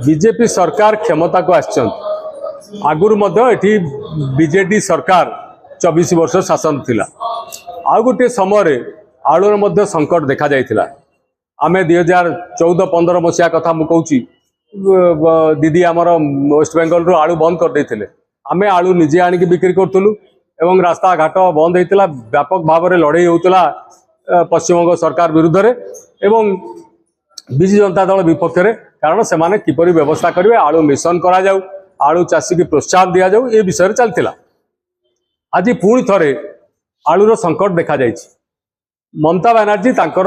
BJP सरकार क्षमता को आगुरी एठी बीजेडी सरकार 24 वर्ष शासन थिला आ गोटे समय आलूर मध्य संकट देखा जाइथिला। आमे 2014-15 मसीहा कथा मु कहूची दीदी आमर वेस्ट बेंगल रु आलू बंद कर देथिले। आमे आलू निजे आनिक बिक्री करथुलु एवं रास्ता घाट बंद होइतिला, व्यापक भाव में लड़ाई होउतिला पश्चिमबंग सरकार विरुद्ध रे एवं विजु जनता दल विपक्ष रे, कारण से माने किपरि व्यवस्था करिवे, आलू मिशन करा जाऊ, आलू चाषी की प्रोत्साहन दिया जाऊ, ए विषय चलतिला। आज पुणी थरे आलूर संकट देखा जाइछि। ममता बनर्जी तांकर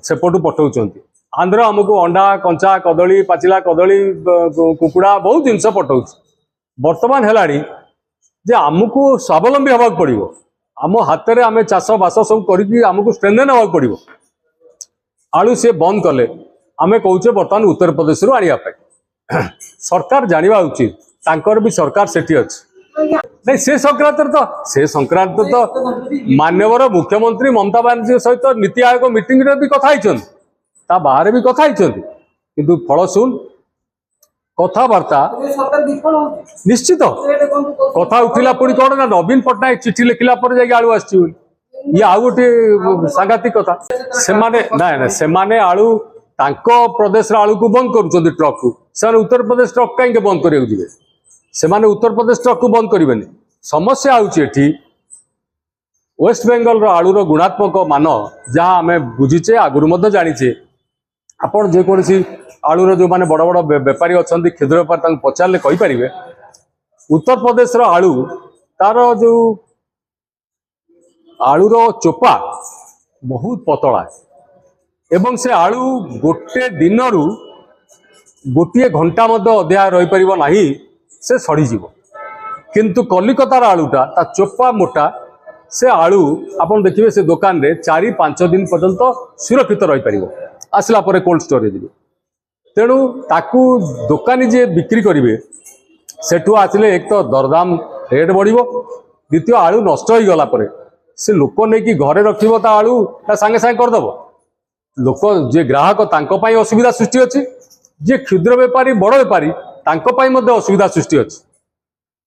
सेपटू पठाउछन्ति, आंध्र हमको अंडा, कंचा कदली, पाचिला कदली, कुकुड़ा बहुत जिनस पठाउछ। वर्तमान हेलाणी जे आमको स्वावलंबी हवाक पड़िबो, आम हाथ में आम चाष बास सब करिकि आमको स्ट्रेंथन हवाक पड़िबो। आलू से बंद कले आमे कहूचे बर्तमान उत्तर प्रदेश रु आनिया पाई। सरकार जानिबा उचित तांकर भी सरकार सेठी अछि नहीं। से संक्रांत तो मान्यवर मुख्यमंत्री ममता बनर्जी सहित नीति आयोग मीटिंग रे भी कथा ता बाहर भी कथा किंतु फल शुन कथबार्ता निश्चित कथा उठिला पुणी कौन ना नवीन पट्टनायक चिठी लिखला पर जाके आलू आसी ये आउ गोटे सांघातिक कथा। से माने आलू तांको प्रदेश आलू को बंद करुछन्ति, ट्रक को से उत्तर प्रदेश ट्रक कहीं बंद करिया जिवे, से माने उत्तर प्रदेश ट्रक को बंद करेंगे। समस्या होची वेस्ट बेंगल आलूर गुणात्मक मान जहाँ आम बुझीचे आगुरी जानीचे। आपड़ जेकोसी आलूर जो माने बड़ बड़ बेपारी अच्छा क्षुद्र बेपारी पचारे कहींपारे उत्तर प्रदेश आलू तार जो आलूर चोपा बहुत पतला एवं से आलू गोटे दिन रु गोटे घंटा अध्याय रही पार नहीं, से सड़ीज। किंतु कलिकतार आलूटा ता चोपा मोटा से आलू आपन देखिए से दुकान रे 4-5 दिन पर्यंत सुरक्षित रही पार आसला परे कोल्ड स्टोरेज। तेणु ताकू दुकानी जे बिक्री करेंगे सेठू आसिले एक तो दरदाम रेट बढ़िबो, द्वितीय आलू नष्ट हो गला परे से लोक नहीं कि घरे रखिबो ता आलू ता संगे संगे करदबो। लोक जे ग्राहक तांको पाई असुविधा सृष्टि अछि, जे क्षुद्र बेपारी बड़ बेपारी तांको पाई मध्ये असुविधा सृष्टि अछि।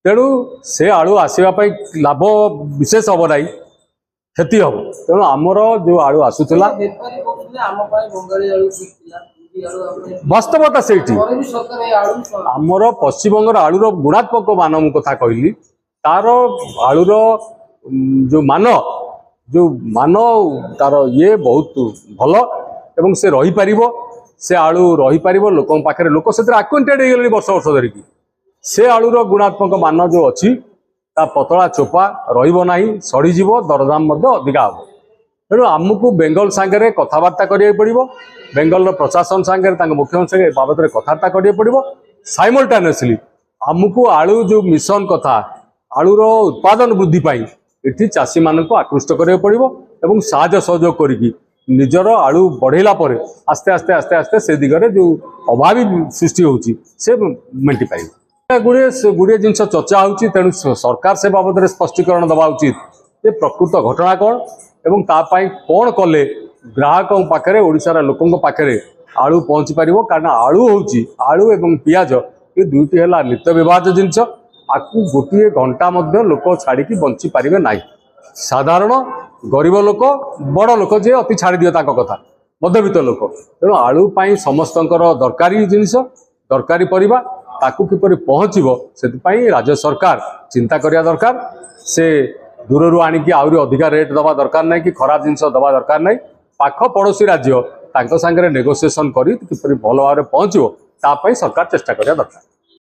तेणु से आलू आसवा लाभ विशेष हम ना, क्षति हम। तेणु आमर जो आलू आसूला वास्तवता से आमर पश्चिमबंग आलूर गुणात्मक मान मु कथा कहली, तार आलूर जो मान तार ये बहुत भल एवं से रही पारिबो, से आलू रही पारिबो लोक पाखरे, लोक से आक्वेंटेड हो गले वर्ष वर्ष धरिकी। से आलूर गुणात्मक मान जो अच्छी ता पतला चोपा रहिबो नाही, सड़ीज, दरदाम अधिका हम। तेणु आमको बेंगल सांगे कथबार्ता करिया पड़िबो, बेंगल प्रशासन सांगे मुख्यमंत्री बाबद में कथबार्ता करिया पड़िबो। साइमल्टेनियसली आमको आलू जो मिशन कथा आलूर उत्पादन वृद्धि पाई इठी चाषी मानक आकृष्ट करिया पड़िबो एवं साहाय्य सहयोग करिकी निजर आलू बढ़ेला परे आस्ते आस्ते आस्ते आस्ते से दिगरे जो अभावी सृष्टि होची से मेंटी पाइबो। गुड़े जिन चर्चा होची, तेणु सरकार से बाबद में स्पष्टीकरण दबा उचित ये प्रकृत घटना कौन एवं तापाई कौन कले ग्राहक पाखे ओडिशार लोकों पाखे आलू पहुँची पार। कारण आलू होची आलू एवं पियाज ये दुईटी है नित्य व्यवहार्य जिनस, आपको गोटे घंटा लोक छाड़ी बंची पारे ना। साधारण गरीब लोक बड़ लोक जे अति छाड़ी दिए कथा मध्यवित्त लोक, तेणु आलू पाई समस्त दरकारी जिनस दरकारी परिबा ताकू किपरि पहुँचबो से राज्य सरकार चिंता करिया दरकार। से दूर आणिकी आहरी अधिका रेट दबा दरकार नहीं कि खराब जिनस दबा दरकार नहीं। पाख पड़ोशी राज्य तांको सांगे नेगोसिएशन करी किपरि भल भाव में पहुँचबो तापाई सरकार चेष्टा करिया दरकार।